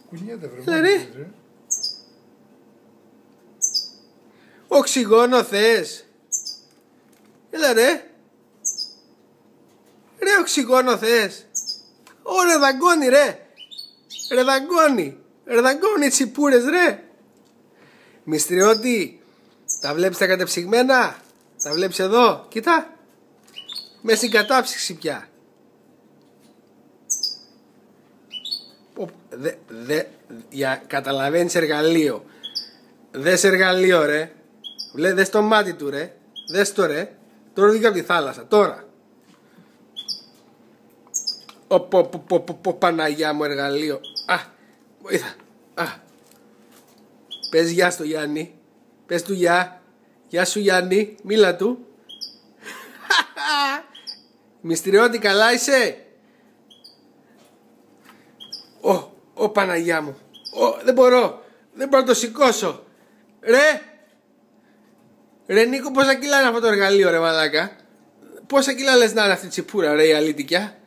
Κουνιέται Έλα ρε. Οξυγόνο θες? Έλα ρε. Ρε οξυγόνο θες? Ωραία δαγκώνει ρε. Ρε δαγκώνει. Ρε δαγκώνει τσιπούρες ρε. Μυστριώτη, τα βλέπεις τα κατεψυγμένα? Τα βλέπεις εδώ, κοίτα. Μες στην κατάψυξη πια. Καταλαβαίνεις εργαλείο. Δες εργαλείο ρε. Δες το μάτι του ρε. Δες το ρε. Τώρα βγήκα από τη θάλασσα. Τώρα. Παναγιά μου εργαλείο. Βοήθα. Πες γεια στο Γιάννη. Πες του γεια. Γεια σου Γιάννη. Μίλα του. Μυστηριώτη, καλά είσαι? Παναγιά μου. Δεν μπορώ να το σηκώσω. Ρε Νίκο, πόσα κιλά είναι αυτό το εργαλείο ρε μαλάκα? Πόσα κιλά λες να είναι αυτή η τσιπούρα ρε η αλήτικια?